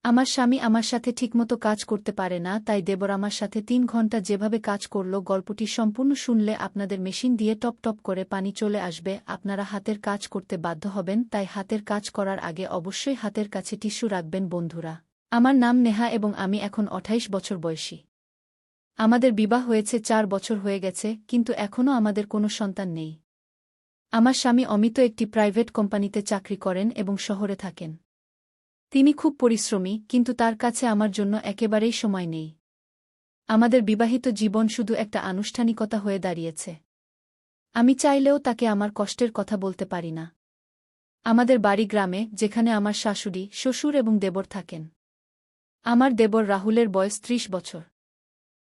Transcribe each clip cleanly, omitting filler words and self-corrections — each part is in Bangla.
আমার স্বামী আমার সাথে ঠিকমতো কাজ করতে পারে না, তাই দেবর আমার সাথে ৩ ঘন্টা যেভাবে কাজ করল। গল্পটি সম্পূর্ণ শুনলে আপনাদের মেশিন দিয়ে টপ টপ করে পানি চলে আসবে। আপনারা হাতের কাজ করতে বাধ্য হবেন, তাই হাতের কাজ করার আগে অবশ্যই হাতের কাছে টিস্যু রাখবেন বন্ধুরা। আমার নাম নেহা এবং আমি এখন ২৮ বছর বয়সী। আমাদের বিবাহ হয়েছে ৪ বছর হয়ে গেছে, কিন্তু এখনও আমাদের কোনো সন্তান নেই। আমার স্বামী অমিত একটি প্রাইভেট কোম্পানিতে চাকরি করেন এবং শহরে থাকেন। তিনি খুব পরিশ্রমী, কিন্তু তার কাছে আমার জন্য একেবারেই সময় নেই। আমাদের বিবাহিত জীবন শুধু একটা আনুষ্ঠানিকতা হয়ে দাঁড়িয়েছে। আমি চাইলেও তাকে আমার কষ্টের কথা বলতে পারি না। আমাদের বাড়ি গ্রামে, যেখানে আমার শাশুড়ি, শ্বশুর এবং দেবর থাকেন। আমার দেবর রাহুলের বয়স ৩০ বছর।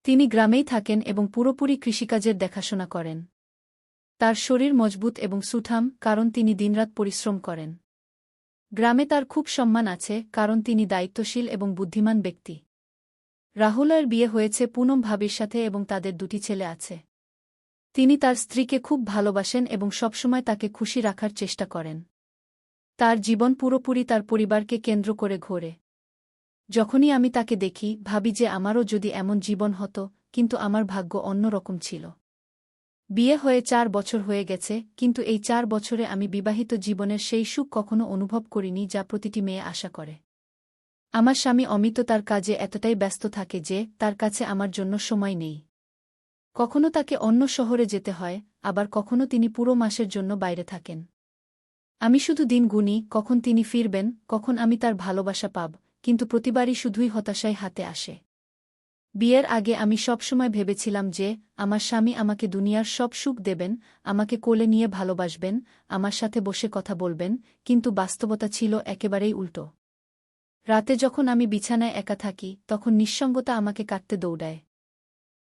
তিনি গ্রামেই থাকেন এবং পুরোপুরি কৃষিকাজের দেখাশোনা করেন। তার শরীর মজবুত এবং সুঠাম, কারণ তিনি দিনরাত পরিশ্রম করেন। গ্রামে তার খুব সম্মান আছে, কারণ তিনি দায়িত্বশীল এবং বুদ্ধিমান ব্যক্তি। রাহুলের বিয়ে হয়েছে পুনম ভাবির সাথে এবং তাদের ২টি ছেলে আছে। তিনি তার স্ত্রীকে খুব ভালোবাসেন এবং সবসময় তাকে খুশি রাখার চেষ্টা করেন। তার জীবন পুরোপুরি তার পরিবারকে কেন্দ্র করে ঘোরে। যখনই আমি তাকে দেখি, ভাবি যে আমারও যদি এমন জীবন হতো, কিন্তু আমার ভাগ্য অন্য রকম ছিল। বিয়ে হয়ে ৪ বছর হয়ে গেছে, কিন্তু এই ৪ বছরে আমি বিবাহিত জীবনের সেই সুখ কখনো অনুভব করিনি যা প্রতিটি মেয়ে আশা করে। আমার স্বামী অমিত তার কাজে এতটাই ব্যস্ত থাকে যে তার কাছে আমার জন্য সময় নেই। কখনো তাকে অন্য শহরে যেতে হয়, আবার কখনো তিনি পুরো মাসের জন্য বাইরে থাকেন। আমি শুধু দিন গুনি, কখন তিনি ফিরবেন, কখন আমি তার ভালোবাসা পাব, কিন্তু প্রতিবারই শুধুই হতাশায় হাতে আসে। বিয়ের আগে আমি সবসময় ভেবেছিলাম যে আমার স্বামী আমাকে দুনিয়ার সব সুখ দেবেন, আমাকে কোলে নিয়ে ভালোবাসবেন, আমার সাথে বসে কথা বলবেন, কিন্তু বাস্তবতা ছিল একেবারেই উল্টো। রাতে যখন আমি বিছানায় একা থাকি, তখন নিঃসঙ্গতা আমাকে কাটতে দৌড়ায়।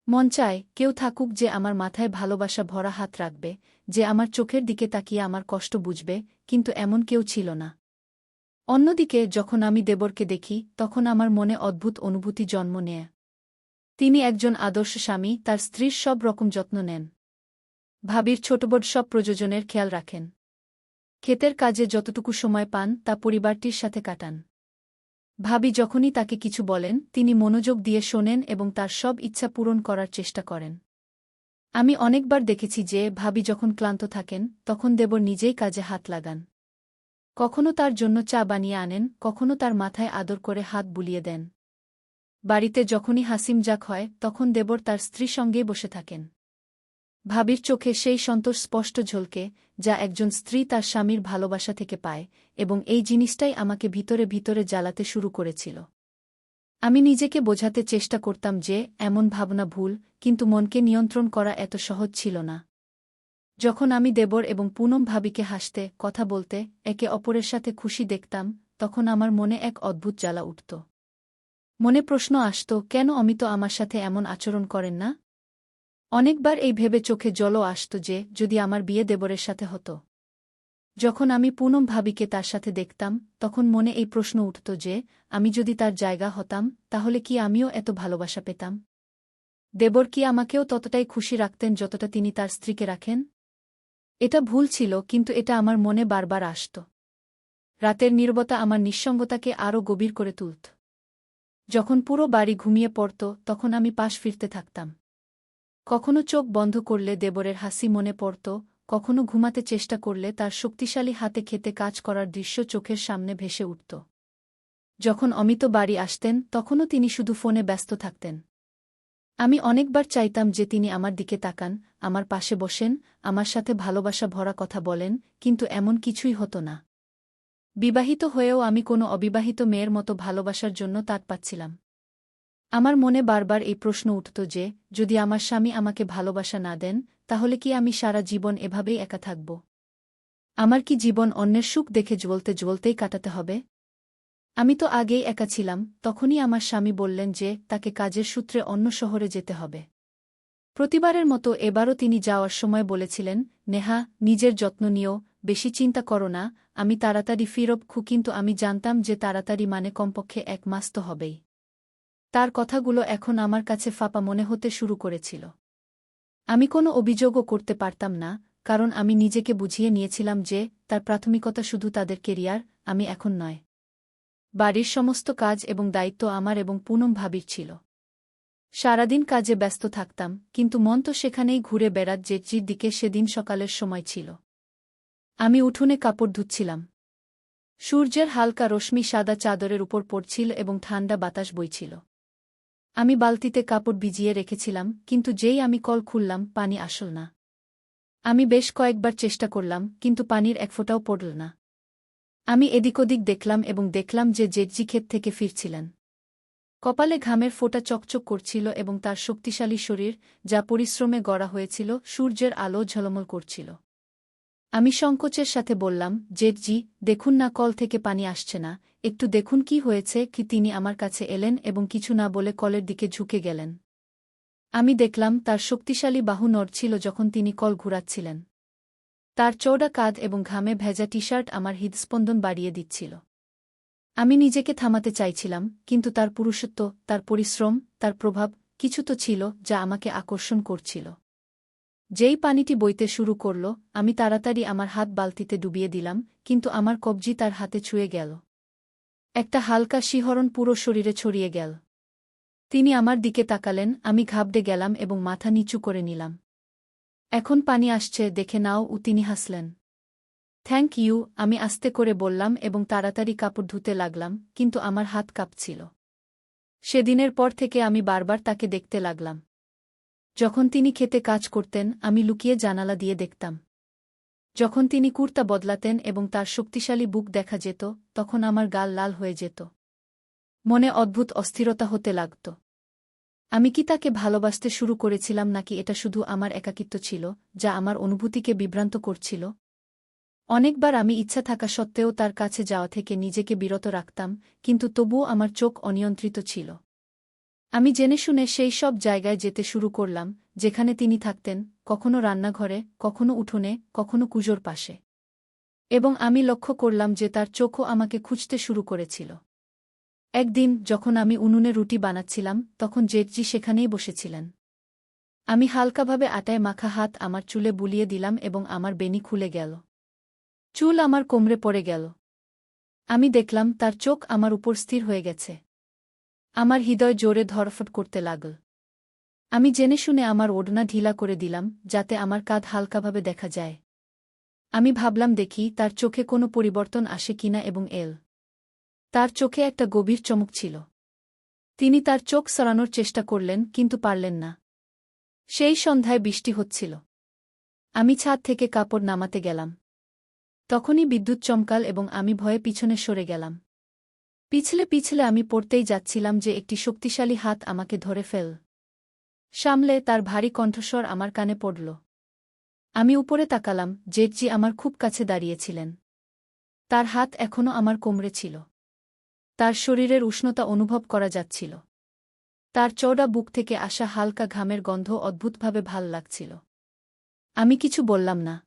মন চায় কেউ থাকুক যে আমার মাথায় ভালোবাসা ভরা হাত রাখবে, যে আমার চোখের দিকে তাকিয়ে আমার কষ্ট বুঝবে, কিন্তু এমন কেউ ছিল না। অন্যদিকে যখন আমি দেবরকে দেখি, তখন আমার মনে অদ্ভুত অনুভূতি জন্ম নেয়। তিনি একজন আদর্শ স্বামী, তার স্ত্রীর সব রকম যত্ন নেন। ভাবির ছোটবড় সব প্রয়োজনের খেয়াল রাখেন। ক্ষেতের কাজে যতটুকু সময় পান তা পরিবারটির সাথে কাটান। ভাবি যখনই তাকে কিছু বলেন, তিনি মনোযোগ দিয়ে শোনেন এবং তার সব ইচ্ছা পূরণ করার চেষ্টা করেন। আমি অনেকবার দেখেছি যে ভাবি যখন ক্লান্ত থাকেন, তখন দেবর নিজেই কাজে হাত লাগান। কখনো তার জন্য চা বানিয়ে আনেন, কখনো তার মাথায় আদর করে হাত বুলিয়ে দেন। বাড়িতে যখনই হাসিমজাক হয়, তখন দেবর তার স্ত্রীর সঙ্গেই বসে থাকেন। ভাবির চোখে সেই সন্তোষ স্পষ্ট ঝলকে, যা একজন স্ত্রী তার স্বামীর ভালোবাসা থেকে পায়, এবং এই জিনিসটাই আমাকে ভিতরে ভিতরে জ্বালাতে শুরু করেছিল। আমি নিজেকে বোঝাতে চেষ্টা করতাম যে এমন ভাবনা ভুল, কিন্তু মনকে নিয়ন্ত্রণ করা এত সহজ ছিল না। যখন আমি দেবর এবং পুনম ভাবিকে হাসতে, কথা বলতে, একে অপরের সাথে খুশি দেখতাম, তখন আমার মনে এক অদ্ভুত জ্বালা উঠত। মনে প্রশ্ন আসত, কেন অমিত আমার সাথে এমন আচরণ করেন না? অনেকবার এই ভেবে চোখে জলও আসত যে যদি আমার বিয়ে দেবরের সাথে হতো। যখন আমি পুনম ভাবিকে তার সাথে দেখতাম, তখন মনে এই প্রশ্ন উঠত যে আমি যদি তার জায়গা হতাম, তাহলে কি আমিও এত ভালোবাসা পেতাম? দেবর কি আমাকেও ততটাই খুশি রাখতেন যতটা তিনি তার স্ত্রীকে রাখেন? এটা ভুল ছিল, কিন্তু এটা আমার মনে বারবার আসত। রাতের নীরবতা আমার নিঃসঙ্গতাকে আরও গভীর করে তুলত। যখন পুরো বাড়ি ঘুমিয়ে পড়ত, তখন আমি পাশ ফিরতে থাকতাম। কখনো চোখ বন্ধ করলে দেবরের হাসি মনে পড়ত, কখনো ঘুমাতে চেষ্টা করলে তার শক্তিশালী হাতে খেতে কাজ করার দৃশ্য চোখের সামনে ভেসে উঠত। যখন অমিত বাড়ি আসতেন, তখনও তিনি শুধু ফোনে ব্যস্ত থাকতেন। আমি অনেকবার চাইতাম যে তিনি আমার দিকে তাকান, আমার পাশে বসেন, আমার সাথে ভালোবাসা ভরা কথা বলেন, কিন্তু এমন কিছুই হতো না। বিবাহিত হয়েও আমি কোনো অবিবাহিত মেয়ের মতো ভালোবাসার জন্য তাড় পাচ্ছিলাম। আমার মনে বারবার এই প্রশ্ন উঠত যে যদি আমার স্বামী আমাকে ভালোবাসা না দেন, তাহলে কি আমি সারা জীবন এভাবেই একা থাকব? আমার কি জীবন অন্যের সুখ দেখে জ্বলতে জ্বলতেই কাটাতে হবে? আমি তো আগেই একা ছিলাম। তখনই আমার স্বামী বললেন যে তাকে কাজের সূত্রে অন্য শহরে যেতে হবে। প্রতিবারের মতো এবারও তিনি যাওয়ার সময় বলেছিলেন, নেহা, নিজের যত্ন নিও, বেশি চিন্তা করো না, আমি তাড়াতাড়ি ফিরব। কিন্তু আমি জানতাম যে তাড়াতাড়ি মানে কমপক্ষে ১ মাস তো হবেই। তার কথাগুলো এখন আমার কাছে ফাঁপা মনে হতে শুরু করেছিল। আমি কোনো অভিযোগও করতে পারতাম না, কারণ আমি নিজেকে বুঝিয়ে নিয়েছিলাম যে তার প্রাথমিকতা শুধু তাদের কেরিয়ার, আমি এখন নয়। বাড়ির সমস্ত কাজ এবং দায়িত্ব আমার এবং পুনম ভাবির ছিল। সারাদিন কাজে ব্যস্ত থাকতাম, কিন্তু মন তো সেখানেই ঘুরে বেড়াত জেঠির দিকে। সেদিন সকালের সময় ছিল। আমি উঠোনে কাপড় ধুচ্ছিলাম। সূর্যের হালকা রশ্মি সাদা চাদরের উপর পড়ছিল এবং ঠান্ডা বাতাস বইছিল। আমি বালতিতে কাপড় ভিজিয়ে রেখেছিলাম, কিন্তু যেই আমি কল খুললাম পানি আসল না। আমি বেশ কয়েকবার চেষ্টা করলাম, কিন্তু পানির এক ফোঁটাও পড়ল না। আমি এদিক ওদিক দেখলাম এবং দেখলাম যে জেঠজি ক্ষেত থেকে ফিরছিলেন। কপালে ঘামের ফোঁটা চকচক করছিল এবং তার শক্তিশালী শরীর, যা পরিশ্রমে গড়া হয়েছিল, সূর্যের আলো ঝলমল করছিল। আমি সংকোচের সাথে বললাম, জেঠজি, দেখুন না কল থেকে পানি আসছে না, একটু দেখুন কি হয়েছে কি। তিনি আমার কাছে এলেন এবং কিছু না বলে কলের দিকে ঝুঁকে গেলেন। আমি দেখলাম তার শক্তিশালী বাহু নড়ছিল যখন তিনি কল ঘুরাচ্ছিলেন। তার চওড়া কাঁধ এবং ঘামে ভেজা টি-শার্ট আমার হৃদস্পন্দন বাড়িয়ে দিচ্ছিল। আমি নিজেকে থামাতে চাইছিলাম, কিন্তু তার পুরুষত্ব, তার পরিশ্রম, তার প্রভাব, কিছু তো ছিল যা আমাকে আকর্ষণ করছিল। যেই পানিটি বইতে শুরু করল, আমি তাড়াতাড়ি আমার হাত বালতিতে ডুবিয়ে দিলাম, কিন্তু আমার কবজি তার হাতে ছুঁয়ে গেল। একটা হালকা শিহরণ পুরো শরীরে ছড়িয়ে গেল। তিনি আমার দিকে তাকালেন, আমি ঘাবড়ে গেলাম এবং মাথা নিচু করে নিলাম। এখন পানি আসছে, দেখে নাও। তিনি হাসলেন। থ্যাংক ইউ, আমি আস্তে করে বললাম এবং তাড়াতাড়ি কাপড় ধুতে লাগলাম, কিন্তু আমার হাত কাঁপছিল। সেদিনের পর থেকে আমি বারবার তাকে দেখতে লাগলাম। যখন তিনি খেতে কাজ করতেন, আমি লুকিয়ে জানালা দিয়ে দেখতাম। যখন তিনি কুর্তা বদলাতেন এবং তার শক্তিশালী বুক দেখা যেত, তখন আমার গাল লাল হয়ে যেত। মনে অদ্ভুত অস্থিরতা হতে লাগত। আমি কি তাকে ভালোবাসতে শুরু করেছিলাম, নাকি এটা শুধু আমার একাকিত্ব ছিল, যা আমার অনুভূতিকে বিভ্রান্ত করছিল? অনেকবার আমি ইচ্ছা থাকা সত্ত্বেও তার কাছে যাওয়া থেকে নিজেকে বিরত রাখতাম, কিন্তু তবুও আমার চোখ অনিয়ন্ত্রিত ছিল। আমি জেনে শুনে সেই সব জায়গায় যেতে শুরু করলাম, যেখানে তিনি থাকতেন, কখনো রান্নাঘরে, কখনো উঠোনে, কখনো কুজোর পাশে। এবং আমি লক্ষ্য করলাম যে তার চোখও আমাকে খুঁজতে শুরু করেছিল। একদিন যখন আমি উনুনে রুটি বানাচ্ছিলাম, তখন জেঠজি সেখানেই বসেছিলেন। আমি হালকাভাবে আটায় মাখা হাত আমার চুলে বুলিয়ে দিলাম এবং আমার বেনি খুলে গেল। চুল আমার কোমরে পড়ে গেল। আমি দেখলাম তার চোখ আমার উপর স্থির হয়ে গেছে। আমার হৃদয় জোরে ধড়ফড় করতে লাগল। আমি জেনে শুনে আমার ওড়না ঢিলা করে দিলাম, যাতে আমার কাঁধ হালকাভাবে দেখা যায়। আমি ভাবলাম দেখি তার চোখে কোনো পরিবর্তন আসে কিনা এবং তার চোখে একটা গভীর চমক ছিল। তিনি তার চোখ সরানোর চেষ্টা করলেন, কিন্তু পারলেন না। সেই সন্ধ্যায় বৃষ্টি হচ্ছিল। আমি ছাদ থেকে কাপড় নামাতে গেলাম। তখনই বিদ্যুৎ চমকাল এবং আমি ভয়ে পিছনে সরে গেলাম। পিছলে পিছলে আমি পড়তেই যাচ্ছিলাম যে একটি শক্তিশালী হাত আমাকে ধরে সামলে তার ভারী কণ্ঠস্বর আমার কানে পড়ল। আমি উপরে তাকালাম, জেঠজি আমার খুব কাছে দাঁড়িয়েছিলেন। তার হাত এখনও আমার কোমরে ছিল। তার শরীরের উষ্ণতা অনুভব করা যাচ্ছিল। তার চওড়া বুক থেকে আসা হালকা ঘামের গন্ধ অদ্ভুতভাবে ভাল লাগছিল। আমি কিছু বললাম না।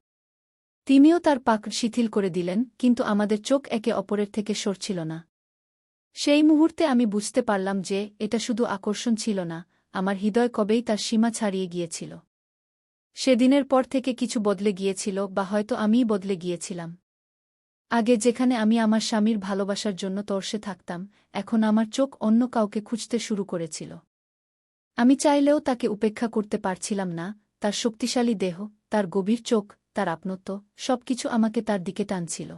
তিনিও তার পাক শিথিল করে দিলেন, কিন্তু আমাদের চোখ একে অপরের থেকে সরছিল না। সেই মুহূর্তে আমি বুঝতে পারলাম যে এটা শুধু আকর্ষণ ছিল না, আমার হৃদয় কবেই তার সীমা ছাড়িয়ে গিয়েছিল। সেদিনের পর থেকে কিছু বদলে গিয়েছিল, বা হয়তো আমিই বদলে গিয়েছিলাম। আগে যেখানে আমি আমার স্বামীর ভালোবাসার জন্য তর্ষে থাকতাম, এখন আমার চোখ অন্য কাউকে খুঁজতে শুরু করেছিল। আমি চাইলেও তাকে উপেক্ষা করতে পারছিলাম না। তার শক্তিশালী দেহ, তার গভীর চোখ, তার আপনত্ব, সবকিছু আমাকে তার দিকে টানছিল।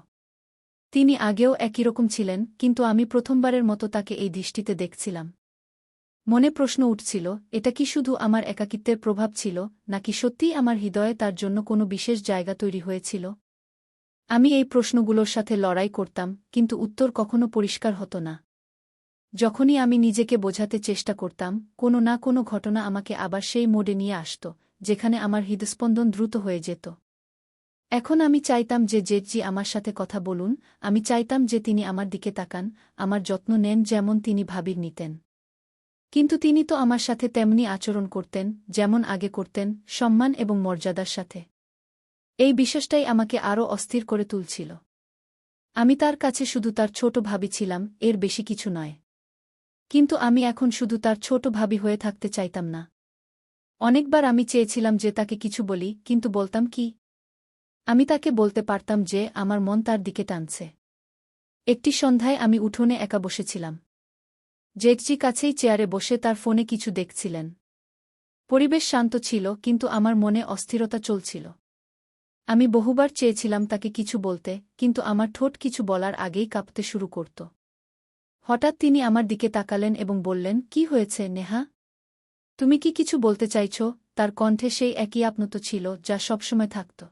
তিনি আগেও একই রকম ছিলেন, কিন্তু আমি প্রথমবারের মতো তাকে এই দৃষ্টিতে দেখছিলাম। মনে প্রশ্ন উঠছিল, এটা কি শুধু আমার একাকিত্বের প্রভাব ছিল, নাকি সত্যিই আমার হৃদয়ে তার জন্য কোনো বিশেষ জায়গা তৈরি হয়েছিল? আমি এই প্রশ্নগুলোর সাথে লড়াই করতাম, কিন্তু উত্তর কখনো পরিষ্কার হতো না। যখনই আমি নিজেকে বোঝাতে চেষ্টা করতাম, কোনো না কোনো ঘটনা আমাকে আবার সেই মোড়ে নিয়ে আসত, যেখানে আমার হৃদস্পন্দন দ্রুত হয়ে যেত। এখন আমি চাইতাম যে জেঠজি আমার সাথে কথা বলুন, আমি চাইতাম যে তিনি আমার দিকে তাকান, আমার যত্ন নেন যেমন তিনি ভাবির নিতেন। কিন্তু তিনি তো আমার সাথে তেমনি আচরণ করতেন, যেমন আগে করতেন, সম্মান এবং মর্যাদার সাথে। এই বিশ্বাসটাই আমাকে আরও অস্থির করে তুলছিল। আমি তার কাছে শুধু তার ছোট ভাবি ছিলাম, এর বেশি কিছু নয়। কিন্তু আমি এখন শুধু তার ছোট ভাবি হয়ে থাকতে চাইতাম না। অনেকবার আমি চেয়েছিলাম যে তাকে কিছু বলি, কিন্তু বলতাম কি? আমি তাকে বলতে পারতাম যে আমার মন তার দিকে টানছে। একটি সন্ধ্যায় আমি উঠোনে একা বসেছিলাম। জেঠজি কাছেই চেয়ারে বসে তার ফোনে কিছু দেখছিলেন। পরিবেশ শান্ত ছিল, কিন্তু আমার মনে অস্থিরতা চলছিল। আমি বহুবার চেয়েছিলাম তাকে কিছু বলতে, কিন্তু আমার ঠোঁট কিছু বলার আগেই কাঁপতে শুরু করত। হঠাৎ তিনি আমার দিকে তাকালেন এবং বললেন, "কি হয়েছে, নেহা? তুমি কি কিছু বলতে চাইছ?" তার কণ্ঠে সেই একই আপনত ছিল যা সবসময় থাকত।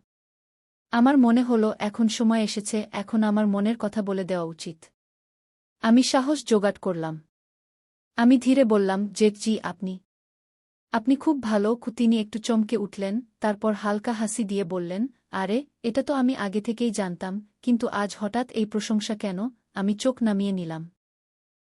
আমার মনে হলো এখন সময় এসেছে, এখন আমার মনের কথা বলে দেওয়া উচিত। আমি সাহস জোগাড় করলাম। আমি ধীরে বললাম, "জেঠজি, আপনি খুব ভালো।" তিনি একটু চমকে উঠলেন, তারপর হালকা হাসি দিয়ে বললেন, "আরে, এটা তো আমি আগে থেকেই জানতাম, কিন্তু আজ হঠাৎ এই প্রশংসা কেন?" আমি চোখ নামিয়ে নিলাম।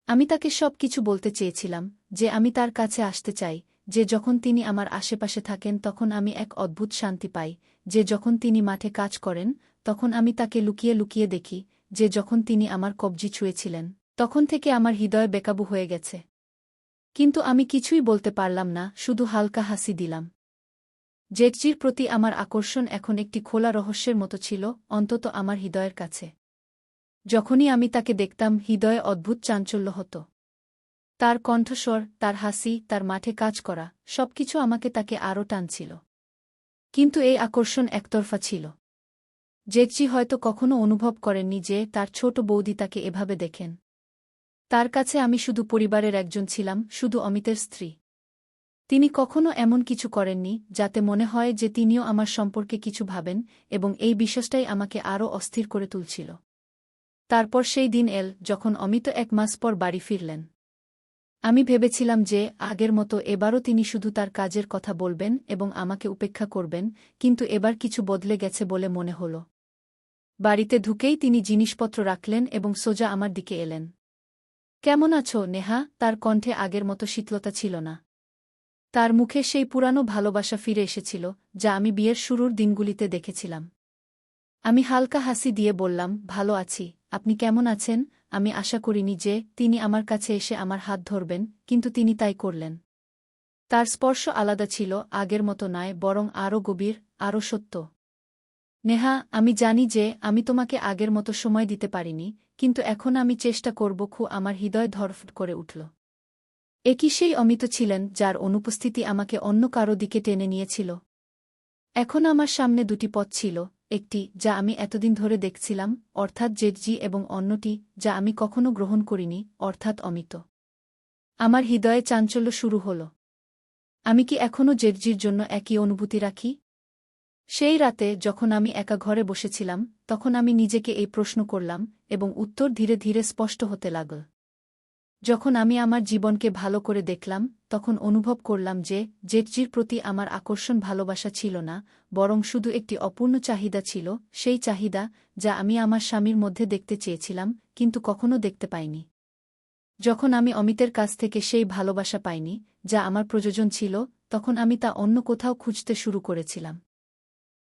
আমি তাকে সব কিছু বলতে চেয়েছিলাম, যে আমি তার কাছে আসতে চাই, যে যখন তিনি আমার আশেপাশে থাকেন তখন আমি এক অদ্ভুত শান্তি পাই, যে যখন তিনি মাঠে কাজ করেন তখন আমি তাকে লুকিয়ে লুকিয়ে দেখি, যে যখন তিনি আমার কবজি ছুঁয়েছিলেন তখন থেকে আমার হৃদয় বেকাবু হয়ে গেছে। কিন্তু আমি কিছুই বলতে পারলাম না, শুধু হালকা হাসি দিলাম। জেঠজির প্রতি আমার আকর্ষণ এখন একটি খোলা রহস্যের মতো ছিল, অন্তত আমার হৃদয়ের কাছে। যখনই আমি তাকে দেখতাম হৃদয়ে অদ্ভুত চাঞ্চল্য হতো। তার কণ্ঠস্বর, তার হাসি, তার মাঠে কাজ করা, সবকিছু আমাকে তাকে আরও টানছিল। কিন্তু এই আকর্ষণ একতরফা ছিল। জেঠজি হয়তো কখনো অনুভব করেননি যে তার ছোট বৌদি তাকে এভাবে দেখেন। তার কাছে আমি শুধু পরিবারের একজন ছিলাম, শুধু অমিতের স্ত্রী। তিনি কখনো এমন কিছু করেননি যাতে মনে হয় যে তিনিও আমার সম্পর্কে কিছু ভাবেন, এবং এই বিশ্বাসটাই আমাকে আরও অস্থির করে তুলছিল। তারপর সেই দিন এল যখন অমিত 1 মাস পর বাড়ি ফিরলেন। আমি ভেবেছিলাম যে আগের মতো এবারও তিনি শুধু তার কাজের কথা বলবেন এবং আমাকে উপেক্ষা করবেন, কিন্তু এবার কিছু বদলে গেছে বলে মনে হল। বাড়িতে ঢুকেই তিনি জিনিসপত্র রাখলেন এবং সোজা আমার দিকে এলেন। "কেমন আছো, নেহা?" তার কণ্ঠে আগের মতো শীতলতা ছিল না। তার মুখে সেই পুরানো ভালোবাসা ফিরে এসেছিল, যা আমি বিয়ের শুরুর দিনগুলিতে দেখেছিলাম। আমি হালকা হাসি দিয়ে বললাম, "ভালো আছি। আপনি কেমন আছেন?" আমি আশা করিনি যে তিনি আমার কাছে এসে আমার হাত ধরবেন, কিন্তু তিনি তাই করলেন। তার স্পর্শ আলাদা ছিল, আগের মতো নয়, বরং আরও গভীর, আরও সত্য। "নেহা, আমি জানি যে আমি তোমাকে আগের মতো সময় দিতে পারিনি, কিন্তু এখন আমি চেষ্টা করব।" আমার হৃদয় ধড়ফড় করে উঠল। একই সেই অমিত ছিলেন যার অনুপস্থিতি আমাকে অন্য কারো দিকে টেনে নিয়েছিল। এখন আমার সামনে দুটি পথ ছিল, একটি যা আমি এতদিন ধরে দেখছিলাম, অর্থাৎ জেঠজি, এবং অন্যটি যা আমি কখনো গ্রহণ করিনি, অর্থাৎ অমিত। আমার হৃদয়ে চাঞ্চল্য শুরু হল। আমি কি এখনও জেঠজির জন্য একই অনুভূতি রাখি? সেই রাতে যখন আমি একা ঘরে বসেছিলাম, তখন আমি নিজেকে এই প্রশ্ন করলাম, এবং উত্তর ধীরে ধীরে স্পষ্ট হতে লাগল। যখন আমি আমার জীবনকে ভালো করে দেখলাম, তখন অনুভব করলাম যে জেঠজির প্রতি আমার আকর্ষণ ভালোবাসা ছিল না, বরং শুধু একটি অপূর্ণ চাহিদা ছিল, সেই চাহিদা যা আমি আমার স্বামীর মধ্যে দেখতে চেয়েছিলাম, কিন্তু কখনো দেখতে পাইনি। যখন আমি অমিতের কাছ থেকে সেই ভালোবাসা পাইনি, যা আমার প্রয়োজন ছিল, তখন আমি তা অন্য কোথাও খুঁজতে শুরু করেছিলাম।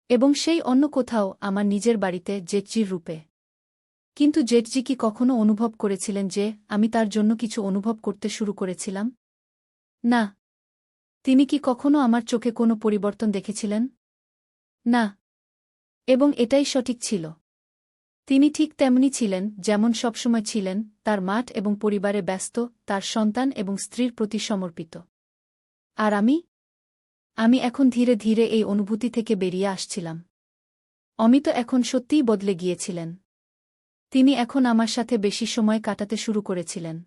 এবং সেই অন্য কোথাও আমার নিজের বাড়িতে, জেঠজির রূপে। কিন্তু জেঠজি কি কখনো অনুভব করেছিলেন যে আমি তার জন্য কিছু অনুভব করতে শুরু করেছিলাম? না। তিনি কি কখনো আমার চোখে কোনো পরিবর্তন দেখেছিলেন? না। এবং এটাই সঠিক ছিল। তিনি ঠিক তেমনি ছিলেন যেমন সবসময় ছিলেন, তার মাঠ এবং পরিবারে ব্যস্ত, তার সন্তান এবং স্ত্রীর প্রতি সমর্পিত। আর আমি এখন ধীরে ধীরে এই অনুভূতি থেকে বেরিয়ে আসছিলাম। অমিত এখন সত্যিই বদলে গিয়েছিলেন। তিনি এখন আমার সাথে বেশি সময় কাটাতে শুরু করেছিলেন।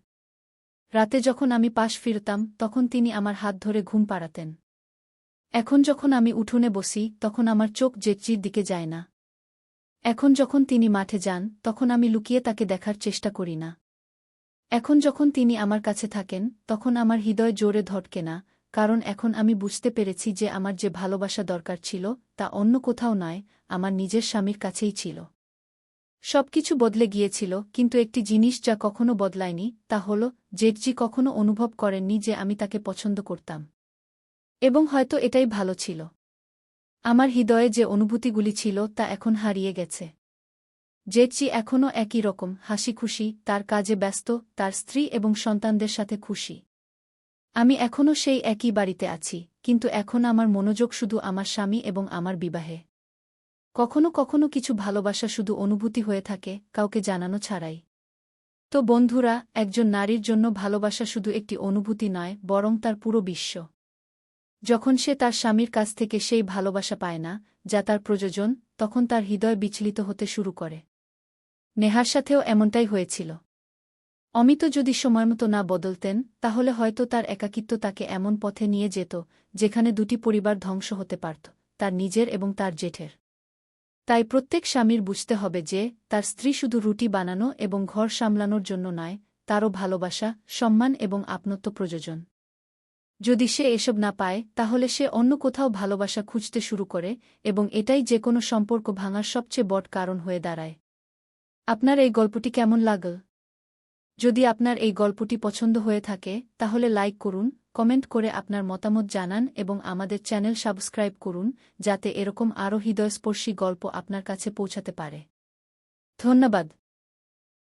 রাতে যখন আমি পাশ ফিরতাম তখন তিনি আমার হাত ধরে ঘুম পাড়াতেন। এখন যখন আমি উঠোনে বসি তখন আমার চোখ জেঠজির দিকে যায় না। এখন যখন তিনি মাঠে যান তখন আমি লুকিয়ে তাকে দেখার চেষ্টা করি না। এখন যখন তিনি আমার কাছে থাকেন তখন আমার হৃদয় জোরে ধড়কে না, কারণ এখন আমি বুঝতে পেরেছি যে আমার যে ভালোবাসা দরকার ছিল তা অন্য কোথাও নয়, আমার নিজের স্বামীর কাছেই ছিল। সবকিছু বদলে গিয়েছিল, কিন্তু একটি জিনিস যা কখনো বদলায়নি, তা হল জেঠজি কখনো অনুভব করেননি যে আমি তাকে পছন্দ করতাম। এবং হয়তো এটাই ভালো ছিল। আমার হৃদয়ে যে অনুভূতিগুলি ছিল তা এখন হারিয়ে গেছে। জেঠজি এখনও একই রকম হাসি খুশি, তার কাজে ব্যস্ত, তার স্ত্রী এবং সন্তানদের সাথে খুশি। আমি এখনও সেই একই বাড়িতে আছি, কিন্তু এখন আমার মনোযোগ শুধু আমার স্বামী এবং আমার বিবাহে। কখনো কখনো কিছু ভালোবাসা শুধু অনুভূতি হয়ে থাকে, কাউকে জানানো ছাড়াই। তো বন্ধুরা, একজন নারীর জন্য ভালোবাসা শুধু একটি অনুভূতি নয়, বরং তার পুরো বিশ্ব। যখন সে তার স্বামীর কাছ থেকে সেই ভালোবাসা পায় না, যা তার প্রয়োজন, তখন তার হৃদয় বিচলিত হতে শুরু করে। নেহার সাথেও এমনটাই হয়েছিল। অমিত যদি সময়মতো না বদলতেন, তাহলে হয়তো তার একাকিত্ব তাকে এমন পথে নিয়ে যেত, যেখানে দুটি পরিবার ধ্বংস হতে পারত, তার নিজের এবং তার জেঠের। তাই প্রত্যেক স্বামীর বুঝতে হবে যে, তার স্ত্রী শুধু রুটি বানানো এবং ঘর সামলানোর জন্য নয়, তারও ভালোবাসা, সম্মান এবং আপনত্ব প্রয়োজন। যদি সে এসব না পায়, তাহলে সে অন্য কোথাও ভালোবাসা খুঁজতে শুরু করে, এবং এটাই যেকোনো সম্পর্ক ভাঙার সবচেয়ে বড় কারণ হয়ে দাঁড়ায়। আপনার এই গল্পটি কেমন লাগল? যদি আপনার এই গল্পটি পছন্দ হয়ে থাকে, তাহলে লাইক করুন, কমেন্ট করে আপনার মতামত জানান এবং আমাদের চ্যানেল সাবস্ক্রাইব করুন, যাতে এরকম আরও হৃদয়স্পর্শী গল্প আপনার কাছে পৌঁছাতে পারে। ধন্যবাদ।